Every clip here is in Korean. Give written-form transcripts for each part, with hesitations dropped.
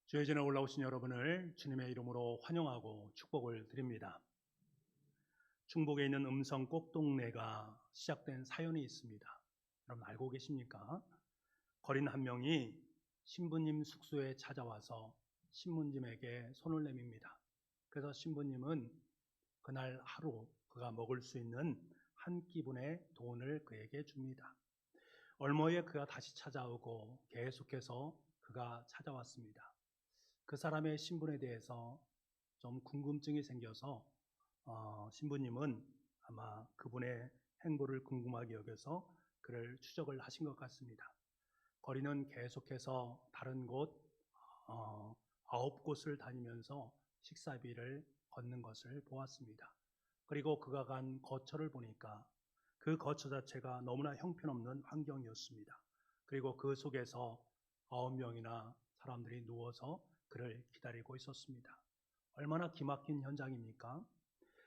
주의 전에 올라오신 여러분을 주님의 이름으로 환영하고 축복을 드립니다. 충북에 있는 음성 꼭동네가 시작된 사연이 있습니다. 여러분 알고 계십니까? 거린 한 명이 신부님 숙소에 찾아와서 신부님에게 손을 내밉니다. 그래서 신부님은 그날 하루 그가 먹을 수 있는 한 끼분의 돈을 그에게 줍니다. 얼마 후에 그가 다시 찾아오고 계속해서 그가 찾아왔습니다. 그 사람의 신분에 대해서 좀 궁금증이 생겨서 신부님은 아마 그분의 행보를 궁금하게 여겨서 그를 추적을 하신 것 같습니다. 거리는 계속해서 다른 곳 9곳을 다니면서 식사비를 걷는 것을 보았습니다. 그리고 그가 간 거처를 보니까 그 거처 자체가 너무나 형편없는 환경이었습니다. 그리고 그 속에서 9명이나 사람들이 누워서 그를 기다리고 있었습니다. 얼마나 기막힌 현장입니까?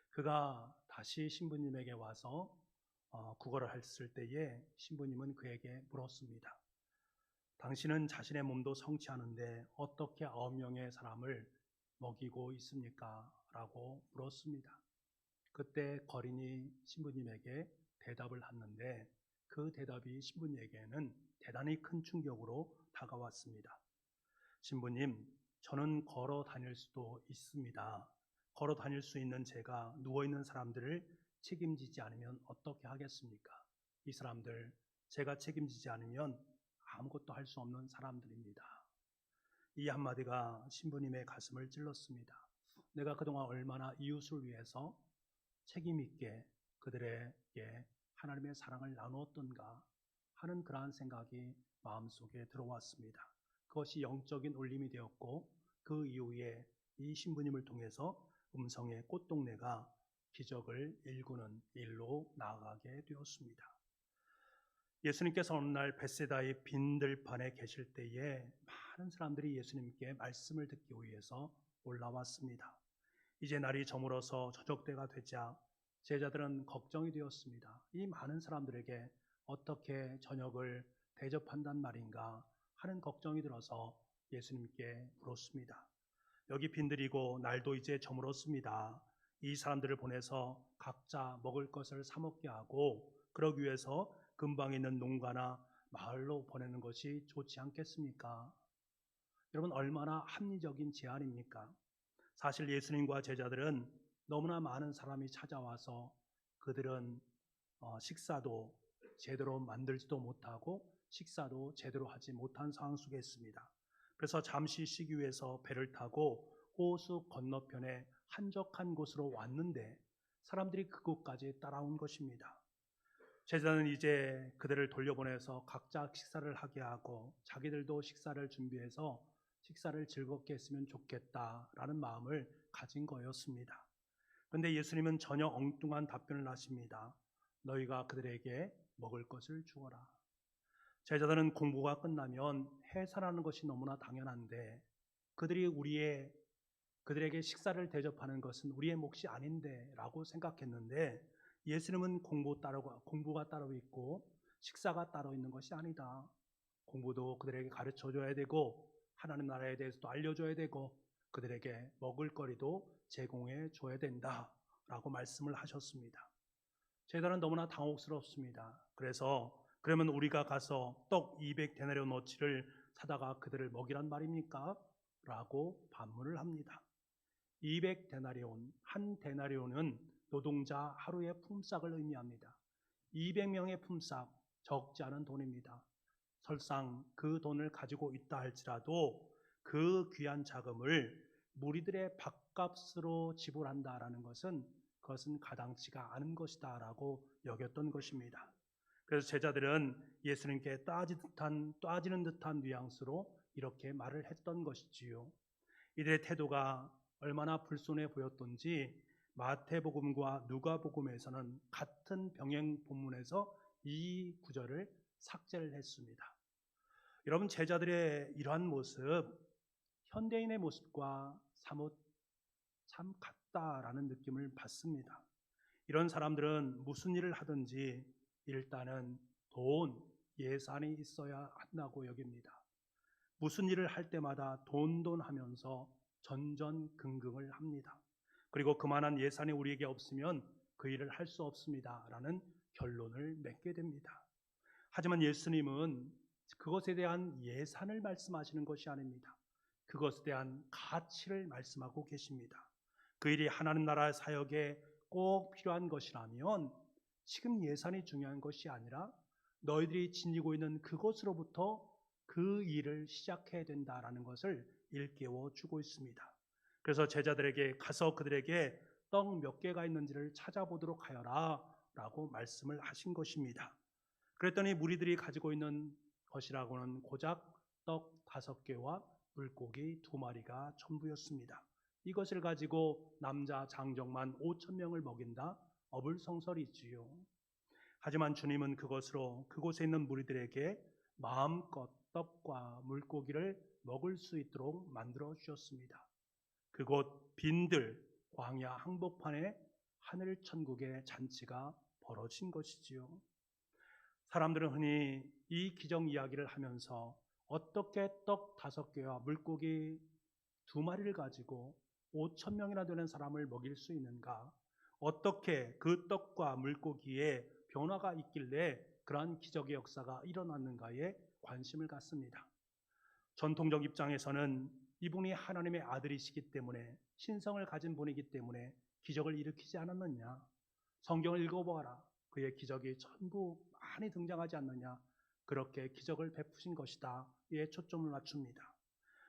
그가 다시 신부님에게 와서 구걸을 했을 때에 신부님은 그에게 물었습니다. 당신은 자신의 몸도 성취하는데 어떻게 9명의 사람을 먹이고 있습니까? 라고 물었습니다. 그때 거린이 신부님에게 대답을 하는데 그 대답이 신부님에게는 대단히 큰 충격으로 다가왔습니다. 신부님, 저는 걸어 다닐 수도 있습니다. 걸어 다닐 수 있는 제가 누워있는 사람들을 책임지지 않으면 어떻게 하겠습니까? 이 사람들 제가 책임지지 않으면 아무것도 할 수 없는 사람들입니다. 이 한마디가 신부님의 가슴을 찔렀습니다. 내가 그동안 얼마나 이웃을 위해서 책임 있게 그들에게 하나님의 사랑을 나누었던가 하는 그러한 생각이 마음속에 들어왔습니다. 그것이 영적인 울림이 되었고 그 이후에 이 신부님을 통해서 음성의 꽃동네가 기적을 일구는 일로 나아가게 되었습니다. 예수님께서 어느 날 벳세다의 빈 들판에 계실 때에 많은 사람들이 예수님께 말씀을 듣기 위해서 올라왔습니다. 이제 날이 저물어서 저녁때가 되자 제자들은 걱정이 되었습니다. 이 많은 사람들에게 어떻게 저녁을 대접한단 말인가 하는 걱정이 들어서 예수님께 물었습니다. 여기 빈들이고 날도 이제 저물었습니다. 이 사람들을 보내서 각자 먹을 것을 사 먹게 하고 그러기 위해서 근방에 있는 농가나 마을로 보내는 것이 좋지 않겠습니까? 여러분 얼마나 합리적인 제안입니까? 사실 예수님과 제자들은 너무나 많은 사람이 찾아와서 그들은 식사도 제대로 만들지도 못하고 식사도 제대로 하지 못한 상황 속에 있습니다. 그래서 잠시 쉬기 위해서 배를 타고 호수 건너편에 한적한 곳으로 왔는데 사람들이 그곳까지 따라온 것입니다. 제자는 이제 그들을 돌려보내서 각자 식사를 하게 하고 자기들도 식사를 준비해서 식사를 즐겁게 했으면 좋겠다라는 마음을 가진 거였습니다. 그런데 예수님은 전혀 엉뚱한 답변을 하십니다. 너희가 그들에게 먹을 것을 주어라. 제자들은 공부가 끝나면 해산하는 것이 너무나 당연한데 그들에게 식사를 대접하는 것은 우리의 몫이 아닌데 라고 생각했는데 예수님은 공부가 따로 있고 식사가 따로 있는 것이 아니다. 공부도 그들에게 가르쳐줘야 되고 하나님 나라에 대해서도 알려줘야 되고 그들에게 먹을 거리도 제공해 줘야 된다 라고 말씀을 하셨습니다. 제자는 너무나 당혹스럽습니다. 그래서 그러면 우리가 가서 떡 200데나리온어치를 사다가 그들을 먹이란 말입니까? 라고 반문을 합니다. 200데나리온, 한 데나리온은 노동자 하루의 품삯을 의미합니다. 200명의 품삯, 적지 않은 돈입니다. 설상 그 돈을 가지고 있다 할지라도 그 귀한 자금을 무리들의 밥값으로 지불한다라는 것은 그것은 가당치가 않은 것이다 라고 여겼던 것입니다. 그래서 제자들은 예수님께 따지는 듯한 뉘앙스로 이렇게 말을 했던 것이지요. 이들의 태도가 얼마나 불손해 보였던지 마태복음과 누가복음에서는 같은 병행 본문에서 이 구절을 삭제를 했습니다. 여러분 제자들의 이러한 모습 현대인의 모습과 사뭇 참 같다라는 느낌을 받습니다. 이런 사람들은 무슨 일을 하든지 일단은 돈, 예산이 있어야 한다고 여깁니다. 무슨 일을 할 때마다 돈돈하면서 전전긍긍을 합니다. 그리고 그만한 예산이 우리에게 없으면 그 일을 할 수 없습니다라는 결론을 맺게 됩니다. 하지만 예수님은 그것에 대한 예산을 말씀하시는 것이 아닙니다. 그것에 대한 가치를 말씀하고 계십니다. 그 일이 하나님 나라 사역에 꼭 필요한 것이라면 지금 예산이 중요한 것이 아니라 너희들이 지니고 있는 그것으로부터 그 일을 시작해야 된다라는 것을 일깨워 주고 있습니다. 그래서 제자들에게 가서 그들에게 떡 몇 개가 있는지를 찾아보도록 하여라 라고 말씀을 하신 것입니다. 그랬더니 무리들이 가지고 있는 것이라고는 고작 떡 5개와 물고기 2마리가 전부였습니다. 이것을 가지고 남자 장정만 5,000명을 먹인다 어불성설이지요. 하지만 주님은 그것으로 그곳에 있는 무리들에게 마음껏 떡과 물고기를 먹을 수 있도록 만들어 주셨습니다. 그곳 빈들 광야 항복판에 하늘 천국의 잔치가 벌어진 것이지요. 사람들은 흔히 이 기적 이야기를 하면서 어떻게 떡 5개와 물고기 2마리를 가지고 5,000명이나 되는 사람을 먹일 수 있는가? 어떻게 그 떡과 물고기에 변화가 있길래 그러한 기적의 역사가 일어났는가에 관심을 갖습니다. 전통적 입장에서는 이분이 하나님의 아들이시기 때문에 신성을 가진 분이기 때문에 기적을 일으키지 않았느냐? 성경을 읽어보아라. 그의 기적이 전부 많이 등장하지 않느냐? 그렇게 기적을 베푸신 것이다. 에 초점을 맞춥니다.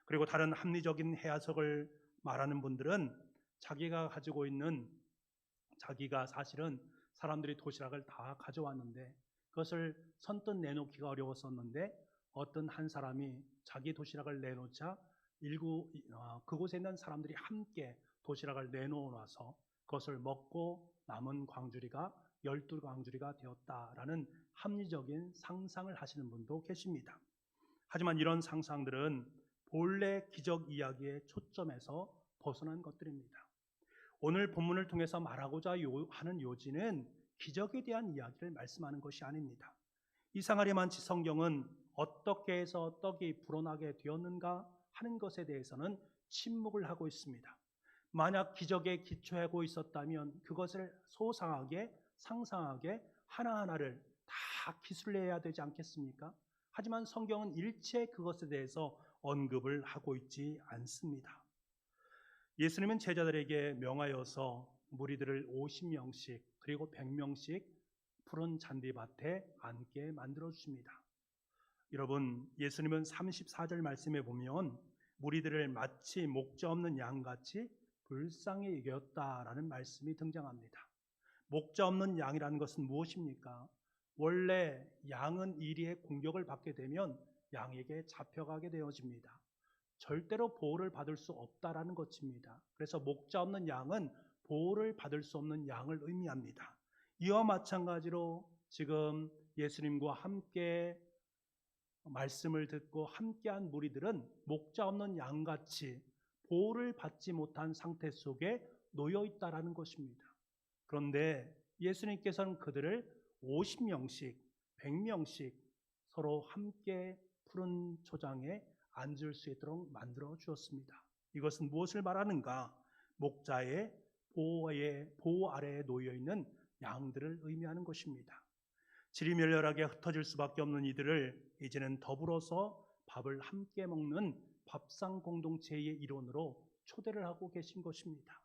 그리고 다른 합리적인 해석을 말하는 분들은 자기가 가지고 있는 자기가 사실은 사람들이 도시락을 다 가져왔는데 그것을 선뜻 내놓기가 어려웠었는데 어떤 한 사람이 자기 도시락을 내놓자 그곳에 있는 사람들이 함께 도시락을 내놓아서 그것을 먹고 남은 광주리가 12광주리가 되었다라는 합리적인 상상을 하시는 분도 계십니다. 하지만 이런 상상들은 본래 기적 이야기의 초점에서 벗어난 것들입니다. 오늘 본문을 통해서 말하고자 하는 요지는 기적에 대한 이야기를 말씀하는 것이 아닙니다. 이상하리만치 성경은 어떻게 해서 떡이 불어나게 되었는가 하는 것에 대해서는 침묵을 하고 있습니다. 만약 기적에 기초하고 있었다면 그것을 소상하게 상상하게 하나하나를 다 기술해야 되지 않겠습니까? 하지만 성경은 일체 그것에 대해서 언급을 하고 있지 않습니다. 예수님은 제자들에게 명하여서 무리들을 50명씩 그리고 100명씩 푸른 잔디밭에 앉게 만들어 주십니다. 여러분, 예수님은 34절 말씀에 보면 무리들을 마치 목자 없는 양같이 불쌍히 여겼다라는 말씀이 등장합니다. 목자 없는 양이라는 것은 무엇입니까? 원래 양은 이리의 공격을 받게 되면 양에게 잡혀가게 되어집니다. 절대로 보호를 받을 수 없다라는 것입니다. 그래서 목자 없는 양은 보호를 받을 수 없는 양을 의미합니다. 이와 마찬가지로 지금 예수님과 함께 말씀을 듣고 함께한 무리들은 목자 없는 양같이 보호를 받지 못한 상태 속에 놓여 있다라는 것입니다. 그런데 예수님께서는 그들을 50명씩, 100명씩 서로 함께 푸른 초장에 앉을 수 있도록 만들어 주었습니다. 이것은 무엇을 말하는가? 목자의 보호 아래에 놓여 있는 양들을 의미하는 것입니다. 질이 멸렬하게 흩어질 수밖에 없는 이들을 이제는 더불어서 밥을 함께 먹는 밥상 공동체의 일원으로 초대를 하고 계신 것입니다.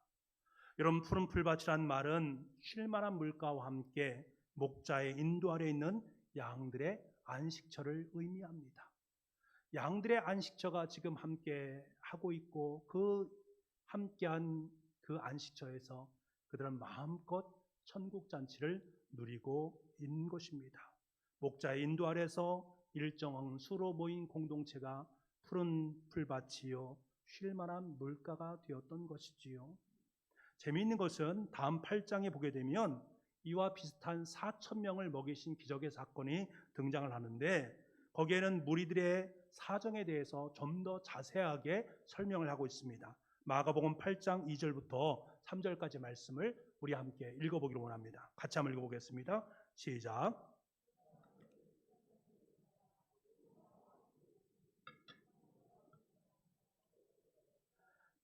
여러분, 푸른 풀밭이란 말은 쉴만한 물가와 함께 목자의 인도 아래 있는 양들의 안식처를 의미합니다. 양들의 안식처가 지금 함께 하고 있고 그 함께한 그 안식처에서 그들은 마음껏 천국 잔치를 누리고 있는 것입니다. 목자의 인도 아래서 일정한 수로 모인 공동체가 푸른 풀밭이요 쉴만한 물가가 되었던 것이지요. 재미있는 것은 다음 8장에 보게 되면 이와 비슷한 4,000명을 먹이신 기적의 사건이 등장을 하는데 거기에는 무리들의 사정에 대해서 좀 더 자세하게 설명을 하고 있습니다. 마가복음 8장 2절부터 3절까지 말씀을 우리 함께 읽어보기를 원합니다. 같이 한번 읽어보겠습니다. 시작.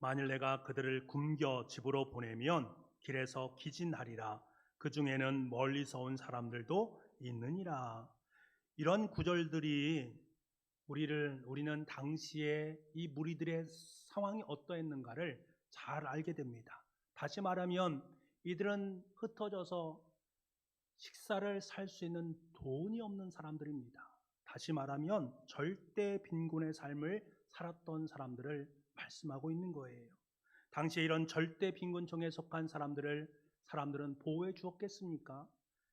만일 내가 그들을 굶겨 집으로 보내면 길에서 기진하리라. 그 중에는 멀리서 온 사람들도 있느니라. 이런 구절들이 우리는 당시에 이 무리들의 상황이 어떠했는가를 잘 알게 됩니다. 다시 말하면 이들은 흩어져서 식사를 살 수 있는 돈이 없는 사람들입니다. 다시 말하면 절대 빈곤의 삶을 살았던 사람들을 말씀하고 있는 거예요. 당시에 이런 절대 빈곤층에 속한 사람들은 보호해 주었겠습니까?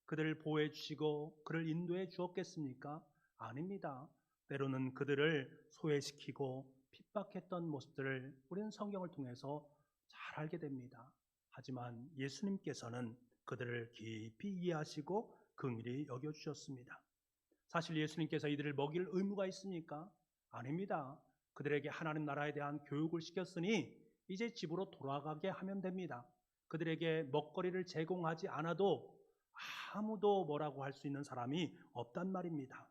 그들을 보호해 주시고 그를 인도해 주었겠습니까? 아닙니다. 때로는 그들을 소외시키고 핍박했던 모습들을 우리는 성경을 통해서 잘 알게 됩니다. 하지만 예수님께서는 그들을 깊이 이해하시고 긍휼히 여겨주셨습니다. 사실 예수님께서 이들을 먹일 의무가 있습니까? 아닙니다. 그들에게 하나님 나라에 대한 교육을 시켰으니 이제 집으로 돌아가게 하면 됩니다. 그들에게 먹거리를 제공하지 않아도 아무도 뭐라고 할 수 있는 사람이 없단 말입니다.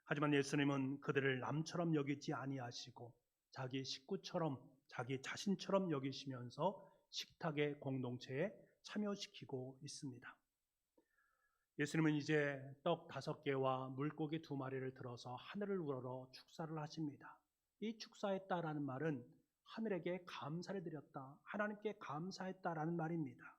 하지만 예수님은 그들을 남처럼 여기지 아니하시고 자기 식구처럼, 자기 자신처럼 여기시면서 식탁의 공동체에 참여시키고 있습니다. 예수님은 이제 떡 5개와 물고기 2마리를 들어서 하늘을 우러러 축사를 하십니다. 이 축사했다라는 말은 하늘에게 감사를 드렸다, 하나님께 감사했다라는 말입니다.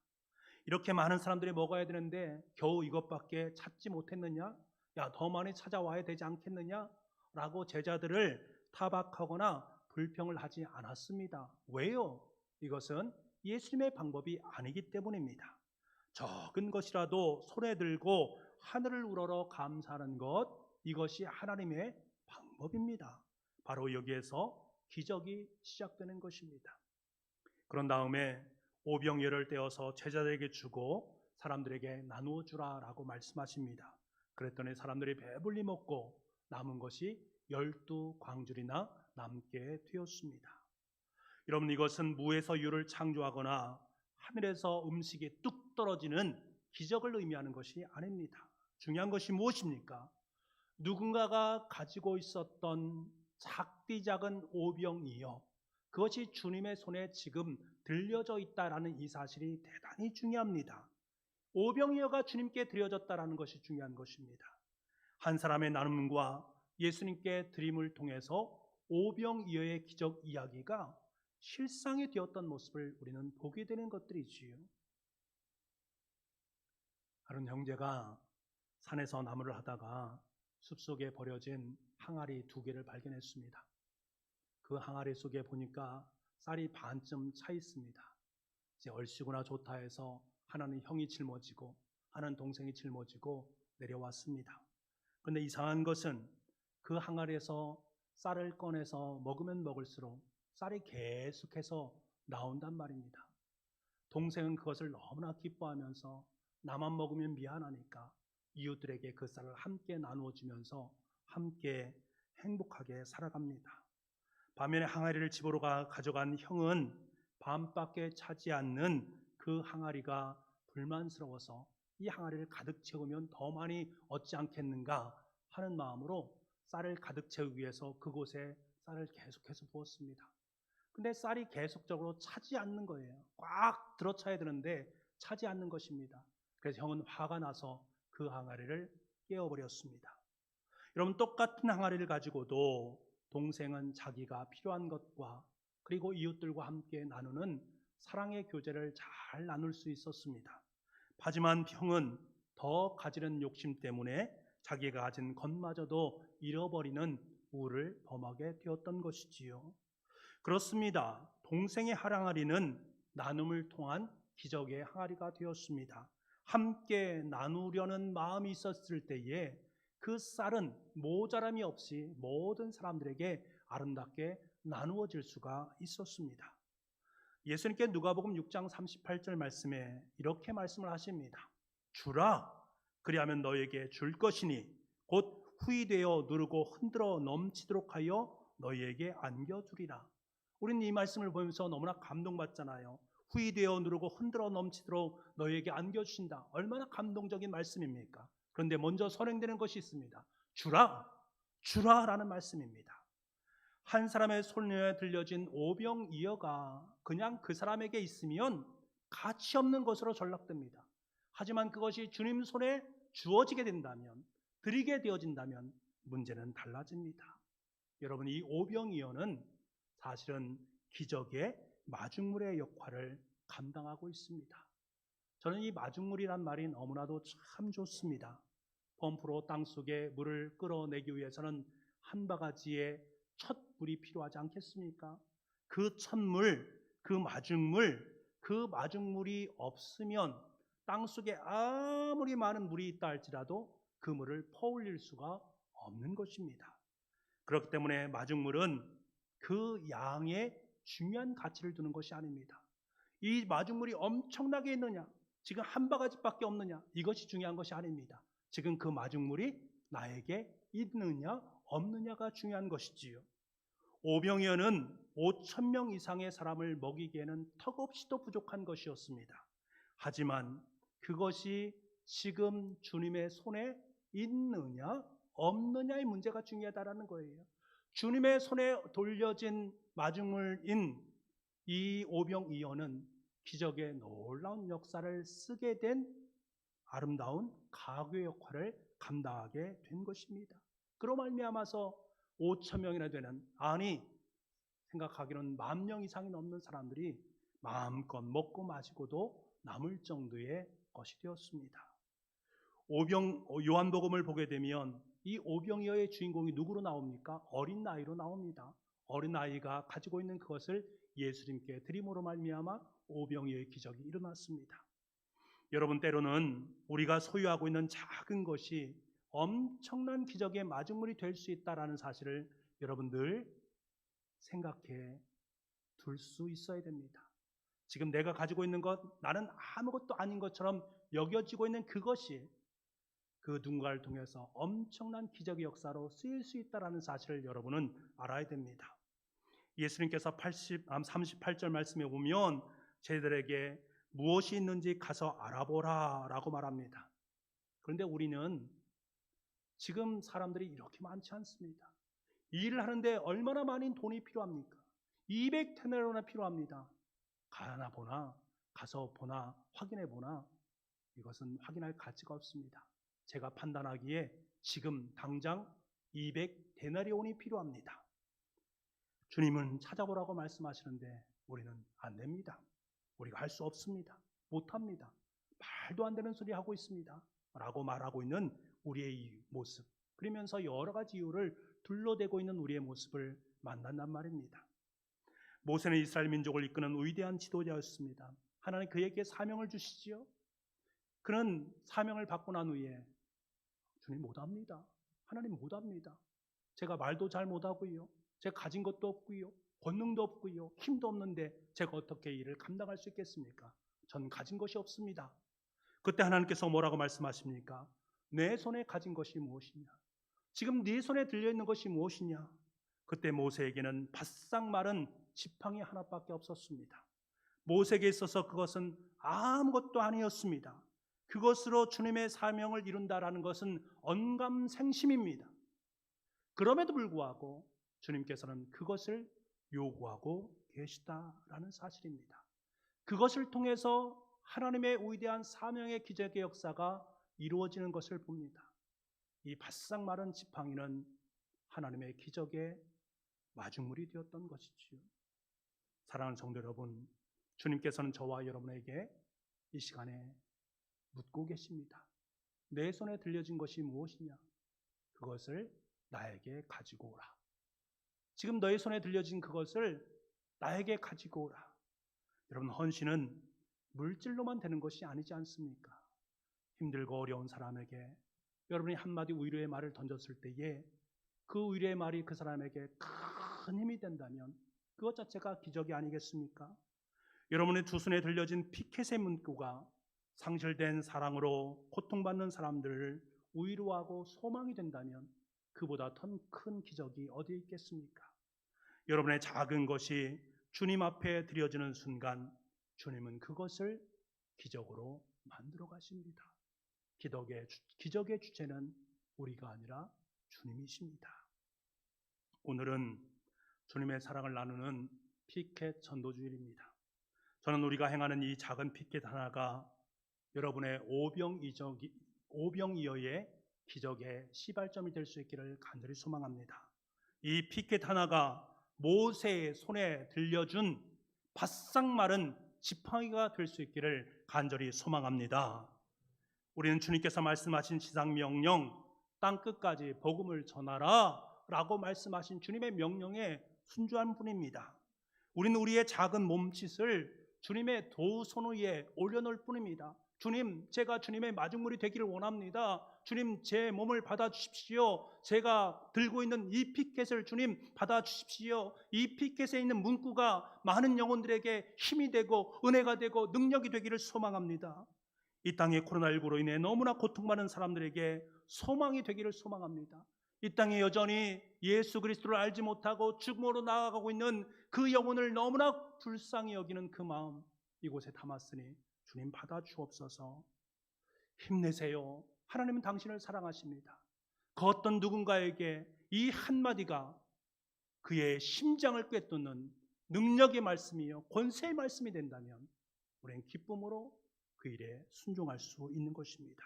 이렇게 많은 사람들이 먹어야 되는데 겨우 이것밖에 찾지 못했느냐? 야, 더 많이 찾아와야 되지 않겠느냐? 라고 제자들을 타박하거나 불평을 하지 않았습니다. 왜요? 이것은 예수님의 방법이 아니기 때문입니다. 적은 것이라도 손에 들고 하늘을 우러러 감사하는 것, 이것이 하나님의 방법입니다. 바로 여기에서 기적이 시작되는 것입니다. 그런 다음에 오병이어를 떼어서 제자들에게 주고 사람들에게 나누어 주라라고 말씀하십니다. 그랬더니 사람들이 배불리 먹고 남은 것이 12광줄이나 남게 되었습니다. 여러분, 이것은 무에서 유를 창조하거나 하늘에서 음식이 뚝 떨어지는 기적을 의미하는 것이 아닙니다. 중요한 것이 무엇입니까? 누군가가 가지고 있었던 작디 작은 오병이어, 그것이 주님의 손에 지금 들려져 있다라는 이 사실이 대단히 중요합니다. 오병이어가 주님께 드려졌다라는 것이 중요한 것입니다. 한 사람의 나눔과 예수님께 드림을 통해서 오병이어의 기적 이야기가 실상이 되었던 모습을 우리는 보게 되는 것들이지요. 다른 형제가 산에서 나무를 하다가 숲속에 버려진 항아리 2개를 발견했습니다. 그 항아리 속에 보니까 쌀이 반쯤 차 있습니다. 이제 얼씨구나 좋다 해서 하나는 형이 짊어지고 하나는 동생이 짊어지고 내려왔습니다. 그런데 이상한 것은 그 항아리에서 쌀을 꺼내서 먹으면 먹을수록 쌀이 계속해서 나온단 말입니다. 동생은 그것을 너무나 기뻐하면서 나만 먹으면 미안하니까 이웃들에게 그 쌀을 함께 나누어 주면서 함께 행복하게 살아갑니다. 반면에 항아리를 집으로 가져간 형은 반밖에 차지 않는 그 항아리가 불만스러워서 이 항아리를 가득 채우면 더 많이 얻지 않겠는가 하는 마음으로 쌀을 가득 채우기 위해서 그곳에 쌀을 계속해서 부었습니다. 근데 쌀이 계속적으로 차지 않는 거예요. 꽉 들어차야 되는데 차지 않는 것입니다. 그래서 형은 화가 나서 그 항아리를 깨워버렸습니다. 여러분, 똑같은 항아리를 가지고도 동생은 자기가 필요한 것과 그리고 이웃들과 함께 나누는 사랑의 교제를 잘 나눌 수 있었습니다. 하지만 형은 더 가지는 욕심 때문에 자기가 가진 것마저도 잃어버리는 우를 범하게 되었던 것이지요. 그렇습니다. 동생의 항아리는 나눔을 통한 기적의 항아리가 되었습니다. 함께 나누려는 마음이 있었을 때에 그 쌀은 모자람이 없이 모든 사람들에게 아름답게 나누어질 수가 있었습니다. 예수님께 누가복음 6장 38절 말씀에 이렇게 말씀을 하십니다. 주라, 그리하면 너에게 줄 것이니 곧 후이되어 누르고 흔들어 넘치도록 하여 너희에게 안겨주리라. 우리는 이 말씀을 보면서 너무나 감동받잖아요. 후이되어 누르고 흔들어 넘치도록 너희에게 안겨주신다. 얼마나 감동적인 말씀입니까? 그런데 먼저 선행되는 것이 있습니다. 주라, 주라라는 말씀입니다. 한 사람의 손에 들려진 오병이어가 그냥 그 사람에게 있으면 가치 없는 것으로 전락됩니다. 하지만 그것이 주님 손에 주어지게 된다면, 드리게 되어진다면 문제는 달라집니다. 여러분, 이 오병이어는 사실은 기적의 마중물의 역할을 감당하고 있습니다. 저는 이 마중물이란 말이 너무나도 참 좋습니다. 펌프로 땅속에 물을 끌어내기 위해서는 한 바가지의 첫 물이 필요하지 않겠습니까? 그 첫물, 그 마중물이 없으면 땅속에 아무리 많은 물이 있다 할지라도 그 물을 퍼올릴 수가 없는 것입니다. 그렇기 때문에 마중물은 그 양의 중요한 가치를 두는 것이 아닙니다. 이 마중물이 엄청나게 있느냐, 지금 한 바가지밖에 없느냐, 이것이 중요한 것이 아닙니다. 지금 그 마중물이 나에게 있느냐 없느냐가 중요한 것이지요. 오병이어는 5,000명 이상의 사람을 먹이기에는 턱없이도 부족한 것이었습니다. 하지만 그것이 지금 주님의 손에 있느냐 없느냐의 문제가 중요하다는 거예요. 주님의 손에 돌려진 마중물인 이 오병이어는 기적의 놀라운 역사를 쓰게 된 아름다운 가구의 역할을 감당하게 된 것입니다. 그로 말미암아서 5,000명이나 되는, 아니 생각하기로는 10,000명 이상이 넘는 사람들이 마음껏 먹고 마시고도 남을 정도의 것이 되었습니다. 요한복음을 보게 되면 이 오병이어의 주인공이 누구로 나옵니까? 어린 나이로 나옵니다. 어린 아이가 가지고 있는 그것을 예수님께 드림으로 말미암아 오병이어의 기적이 일어났습니다. 여러분, 때로는 우리가 소유하고 있는 작은 것이 엄청난 기적의 마중물이 될 수 있다는 사실을 여러분들 생각해 둘 수 있어야 됩니다. 지금 내가 가지고 있는 것, 나는 아무것도 아닌 것처럼 여겨지고 있는 그것이 그 누군가를 통해서 엄청난 기적의 역사로 쓰일 수 있다는 사실을 여러분은 알아야 됩니다. 예수님께서 38절 말씀에 보면 저희들에게 무엇이 있는지 가서 알아보라 라고 말합니다. 그런데 우리는 지금 사람들이 이렇게 많지 않습니다. 일을 하는데 얼마나 많은 돈이 필요합니까? 200데나리온이나 필요합니다. 가나 보나, 가서 보나, 확인해 보나, 이것은 확인할 가치가 없습니다. 제가 판단하기에 지금 당장 200데나리온이 필요합니다. 주님은 찾아보라고 말씀하시는데 우리는 안 됩니다. 우리가 할 수 없습니다. 못합니다. 말도 안 되는 소리 하고 있습니다 라고 말하고 있는 우리의 이 모습, 그러면서 여러 가지 이유를 둘러대고 있는 우리의 모습을 만난단 말입니다. 모세는 이스라엘 민족을 이끄는 위대한 지도자였습니다. 하나님 그에게 사명을 주시지요. 그는 사명을 받고 난 후에 주님 못합니다. 하나님 못합니다. 제가 말도 잘 못하고요, 제가 가진 것도 없고요, 권능도 없고요, 힘도 없는데 제가 어떻게 일을 감당할 수 있겠습니까? 전 가진 것이 없습니다. 그때 하나님께서 뭐라고 말씀하십니까? 내 손에 가진 것이 무엇이냐? 지금 네 손에 들려있는 것이 무엇이냐? 그때 모세에게는 바싹 마른 지팡이 하나밖에 없었습니다. 모세에게 있어서 그것은 아무것도 아니었습니다. 그것으로 주님의 사명을 이룬다라는 것은 언감생심입니다. 그럼에도 불구하고 주님께서는 그것을 요구하고 계시다라는 사실입니다. 그것을 통해서 하나님의 위대한 사명의 기적의 역사가 이루어지는 것을 봅니다. 이 바싹 마른 지팡이는 하나님의 기적의 마중물이 되었던 것이지요. 사랑하는 성도 여러분, 주님께서는 저와 여러분에게 이 시간에 묻고 계십니다. 내 손에 들려진 것이 무엇이냐? 그것을 나에게 가지고 오라. 지금 너의 손에 들려진 그것을 나에게 가지고 오라. 여러분, 헌신은 물질로만 되는 것이 아니지 않습니까? 힘들고 어려운 사람에게 여러분이 한마디 위로의 말을 던졌을 때에 그 위로의 말이 그 사람에게 큰 힘이 된다면 그것 자체가 기적이 아니겠습니까? 여러분의 두 손에 들려진 피켓의 문구가 상실된 사랑으로 고통받는 사람들을 위로하고 소망이 된다면 그보다 더 큰 기적이 어디에 있겠습니까? 여러분의 작은 것이 주님 앞에 드려지는 순간 주님은 그것을 기적으로 만들어 가십니다. 기적의 주체는 우리가 아니라 주님이십니다. 오늘은 주님의 사랑을 나누는 피켓 전도주일입니다. 저는 우리가 행하는 이 작은 피켓 하나가 여러분의 오병이어의 기적의 시발점이 될 수 있기를 간절히 소망합니다. 이 피켓 하나가 모세의 손에 들려준 바싹 마른 지팡이가 될 수 있기를 간절히 소망합니다. 우리는 주님께서 말씀하신 지상명령, 땅끝까지 복음을 전하라 라고 말씀하신 주님의 명령에 순종한 분입니다. 우리는 우리의 작은 몸짓을 주님의 도손 위에 올려놓을 뿐입니다. 주님, 제가 주님의 마중물이 되기를 원합니다. 주님, 제 몸을 받아주십시오. 제가 들고 있는 이 피켓을 주님 받아주십시오. 이 피켓에 있는 문구가 많은 영혼들에게 힘이 되고 은혜가 되고 능력이 되기를 소망합니다. 이 땅의 코로나19로 인해 너무나 고통받는 사람들에게 소망이 되기를 소망합니다. 이 땅에 여전히 예수 그리스도를 알지 못하고 죽음으로 나아가고 있는 그 영혼을 너무나 불쌍히 여기는 그 마음 이곳에 담았으니 주님 받아 주옵소서. 힘내세요. 하나님은 당신을 사랑하십니다. 그 어떤 누군가에게 이 한마디가 그의 심장을 꿰뚫는 능력의 말씀이요 권세의 말씀이 된다면 우리는 기쁨으로 그 일에 순종할 수 있는 것입니다.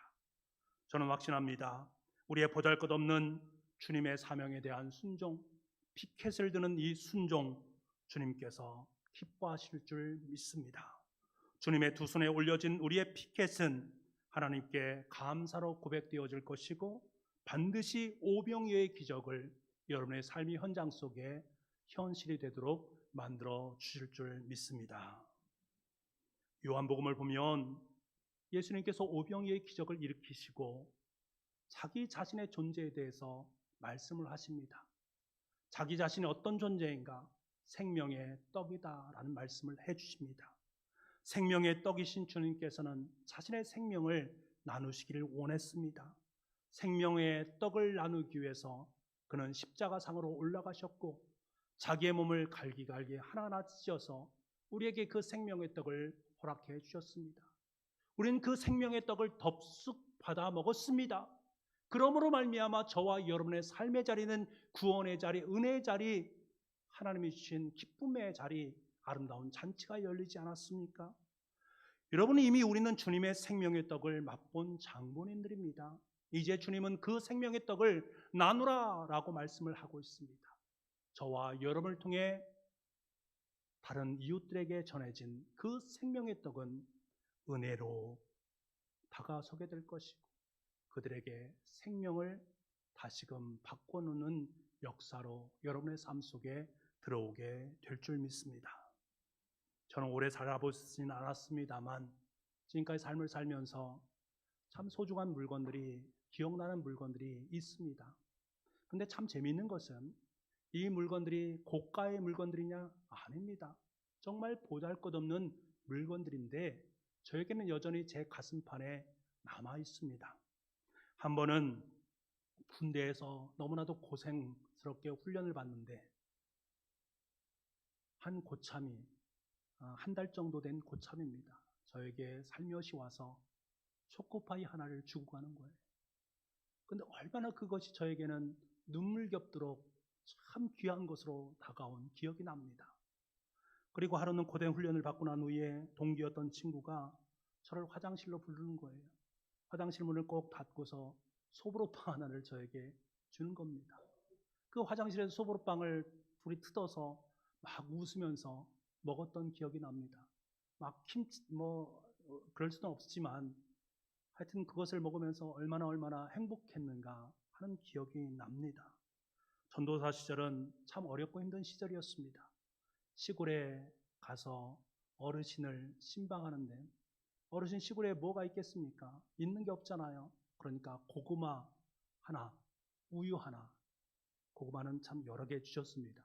저는 확신합니다. 우리의 보잘것없는 주님의 사명에 대한 순종, 피켓을 드는 이 순종 주님께서 기뻐하실 줄 믿습니다. 주님의 두 손에 올려진 우리의 피켓은 하나님께 감사로 고백되어질 것이고 반드시 오병이어의 기적을 여러분의 삶의 현장 속에 현실이 되도록 만들어 주실 줄 믿습니다. 요한복음을 보면 예수님께서 오병이어의 기적을 일으키시고 자기 자신의 존재에 대해서 말씀을 하십니다. 자기 자신이 어떤 존재인가? 생명의 떡이다라는 말씀을 해주십니다. 생명의 떡이신 주님께서는 자신의 생명을 나누시기를 원했습니다. 생명의 떡을 나누기 위해서 그는 십자가상으로 올라가셨고 자기의 몸을 갈기갈기 하나하나 찢어서 우리에게 그 생명의 떡을 허락해 주셨습니다. 우리는 그 생명의 떡을 덥석 받아 먹었습니다. 그러므로 말미암아 저와 여러분의 삶의 자리는 구원의 자리, 은혜의 자리, 하나님이 주신 기쁨의 자리, 아름다운 잔치가 열리지 않았습니까? 여러분 이미 우리는 주님의 생명의 떡을 맛본 장본인들입니다. 이제 주님은 그 생명의 떡을 나누라 라고 말씀을 하고 있습니다. 저와 여러분을 통해 다른 이웃들에게 전해진 그 생명의 떡은 은혜로 다가서게 될 것이고 그들에게 생명을 다시금 바꿔놓는 역사로 여러분의 삶 속에 들어오게 될 줄 믿습니다. 저는 오래 살아보지는 않았습니다만 지금까지 삶을 살면서 참 소중한 물건들이 기억나는 물건들이 있습니다. 근데 참 재미있는 것은 이 물건들이 고가의 물건들이냐? 아닙니다. 정말 보잘것없는 물건들인데 저에게는 여전히 제 가슴판에 남아 있습니다. 한 번은 군대에서 너무나도 고생스럽게 훈련을 받는데 한 고참이 한 달 정도 된 고참입니다. 저에게 살며시 와서 초코파이 하나를 주고 가는 거예요. 근데 얼마나 그것이 저에게는 눈물겹도록 참 귀한 것으로 다가온 기억이 납니다. 그리고 하루는 고된 훈련을 받고 난 후에 동기였던 친구가 저를 화장실로 부르는 거예요. 화장실 문을 꼭 닫고서 소보로빵 하나를 저에게 주는 겁니다. 그 화장실에서 소보로빵을 둘이 뜯어서 막 웃으면서 먹었던 기억이 납니다. 막 그럴 수는 없지만 하여튼 그것을 먹으면서 얼마나 행복했는가 하는 기억이 납니다. 전도사 시절은 참 어렵고 힘든 시절이었습니다. 시골에 가서 어르신을 신방하는데 어르신 시골에 뭐가 있겠습니까? 있는 게 없잖아요. 그러니까 고구마 하나, 우유 하나, 고구마는 참 여러 개 주셨습니다.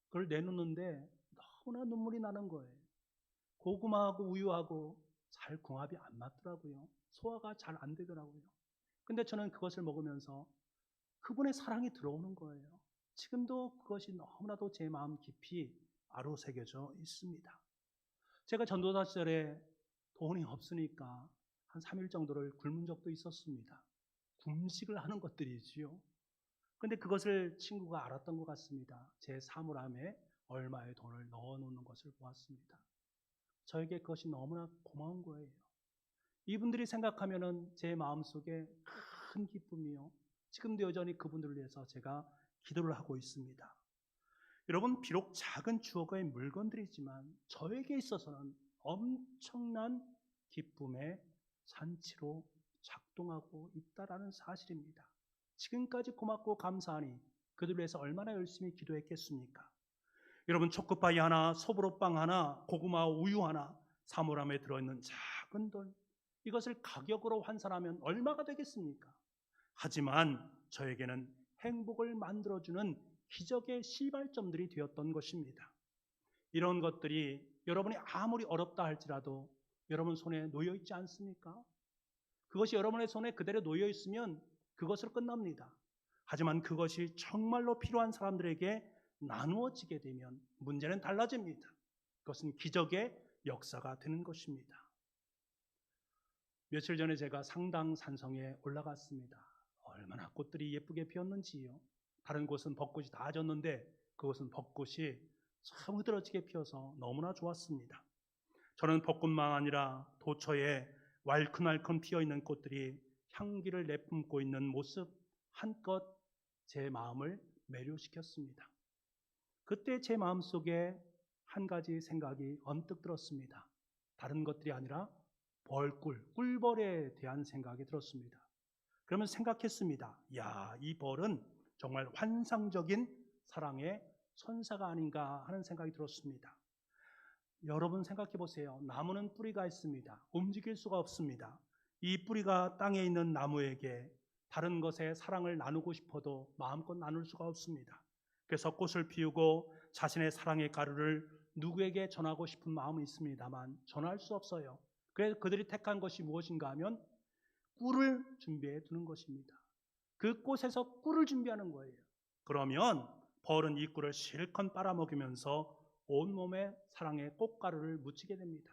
그걸 내놓는데 너무나 눈물이 나는 거예요. 고구마하고 우유하고 잘 궁합이 안 맞더라고요. 소화가 잘 안 되더라고요. 근데 저는 그것을 먹으면서 그분의 사랑이 들어오는 거예요. 지금도 그것이 너무나도 제 마음 깊이 아로새겨져 있습니다. 제가 전도사 시절에 돈이 없으니까 한 3일 정도를 굶은 적도 있었습니다. 금식을 하는 것들이지요. 그런데 그것을 친구가 알았던 것 같습니다. 제 사물함에 얼마의 돈을 넣어놓는 것을 보았습니다. 저에게 그것이 너무나 고마운 거예요. 이분들이 생각하면은 제 마음속에 큰 기쁨이요. 지금도 여전히 그분들을 위해서 제가 기도를 하고 있습니다. 여러분, 비록 작은 추억의 물건들이지만 저에게 있어서는 엄청난 기쁨의 잔치로 작동하고 있다라는 사실입니다. 지금까지 고맙고 감사하니 그들을 위해서 얼마나 열심히 기도했겠습니까? 여러분, 초코파이 하나, 소보로빵 하나, 고구마 우유 하나, 사물함에 들어있는 작은 돈, 이것을 가격으로 환산하면 얼마가 되겠습니까? 하지만 저에게는 행복을 만들어주는 기적의 시발점들이 되었던 것입니다. 이런 것들이 여러분이 아무리 어렵다 할지라도 여러분 손에 놓여 있지 않습니까? 그것이 여러분의 손에 그대로 놓여 있으면 그것으로 끝납니다. 하지만 그것이 정말로 필요한 사람들에게 나누어지게 되면 문제는 달라집니다. 그것은 기적의 역사가 되는 것입니다. 며칠 전에 제가 상당 산성에 올라갔습니다. 얼마나 꽃들이 예쁘게 피었는지요. 다른 곳은 벚꽃이 다 졌는데 그곳은 벚꽃이 참 흐드러지게 피어서 너무나 좋았습니다. 저는 벚꽃만 아니라 도처에 왈큰왈큰 피어있는 꽃들이 향기를 내뿜고 있는 모습 한껏 제 마음을 매료시켰습니다. 그때 제 마음속에 한 가지 생각이 언뜻 들었습니다. 다른 것들이 아니라 꿀벌에 대한 생각이 들었습니다. 그러면 생각했습니다. 이 벌은 정말 환상적인 사랑의 천사가 아닌가 하는 생각이 들었습니다. 여러분 생각해 보세요. 나무는 뿌리가 있습니다. 움직일 수가 없습니다. 이 뿌리가 땅에 있는 나무에게 다른 것에 사랑을 나누고 싶어도 마음껏 나눌 수가 없습니다. 그래서 꽃을 피우고 자신의 사랑의 가루를 누구에게 전하고 싶은 마음이 있습니다만 전할 수 없어요. 그래서 그들이 택한 것이 무엇인가 하면 꿀을 준비해 두는 것입니다. 그 꽃에서 꿀을 준비하는 거예요. 그러면 벌은 이 꿀을 실컷 빨아먹으면서 온몸에 사랑의 꽃가루를 묻히게 됩니다.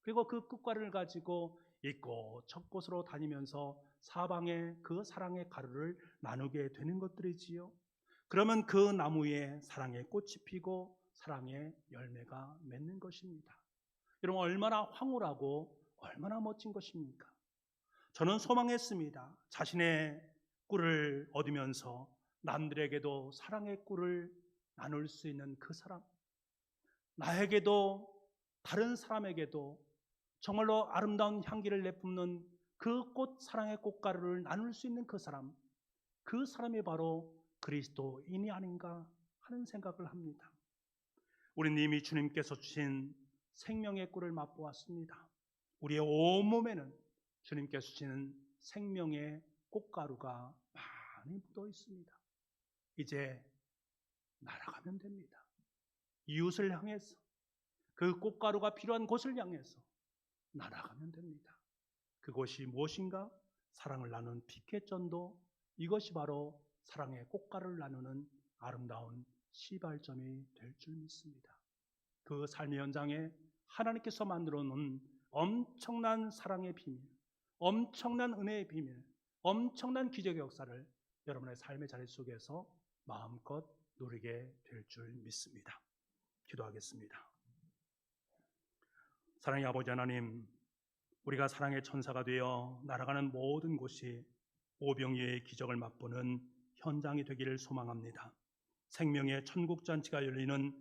그리고 그 꽃가루를 가지고 이 꽃 저 꽃으로 다니면서 사방에 그 사랑의 가루를 나누게 되는 것들이지요. 그러면 그 나무에 사랑의 꽃이 피고 사랑의 열매가 맺는 것입니다. 여러분, 얼마나 황홀하고 얼마나 멋진 것입니까? 저는 소망했습니다. 자신의 꿀을 얻으면서 남들에게도 사랑의 꿀을 나눌 수 있는 그 사람, 나에게도 다른 사람에게도 정말로 아름다운 향기를 내뿜는 그 꽃, 사랑의 꽃가루를 나눌 수 있는 그 사람이 바로 그리스도인이 아닌가 하는 생각을 합니다. 우리는 이미 주님께서 주신 생명의 꿀을 맛보았습니다. 우리의 온몸에는 주님께서 주시는 생명의 꽃가루가 많이 묻어 있습니다. 이제 날아가면 됩니다. 이웃을 향해서, 그 꽃가루가 필요한 곳을 향해서 날아가면 됩니다. 그곳이 무엇인가? 사랑을 나누는 피켓전도, 이것이 바로 사랑의 꽃가루를 나누는 아름다운 시발점이 될 줄 믿습니다. 그 삶의 현장에 하나님께서 만들어 놓은 엄청난 사랑의 비밀, 엄청난 은혜의 비밀, 엄청난 기적의 역사를 여러분의 삶의 자리 속에서 마음껏 누리게 될 줄 믿습니다. 기도하겠습니다. 사랑의 아버지 하나님, 우리가 사랑의 천사가 되어 날아가는 모든 곳이 오병이어의 기적을 맛보는 현장이 되기를 소망합니다. 생명의 천국잔치가 열리는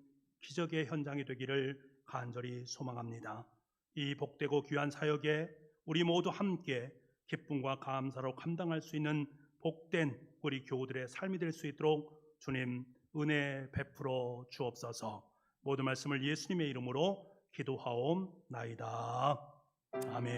기적의 현장이 되기를 간절히 소망합니다. 이 복되고 귀한 사역에 우리 모두 함께 기쁨과 감사로 감당할 수 있는 복된 우리 교우들의 삶이 될 수 있도록 주님 은혜 베풀어 주옵소서. 모든 말씀을 예수님의 이름으로 기도하옵나이다. 아멘.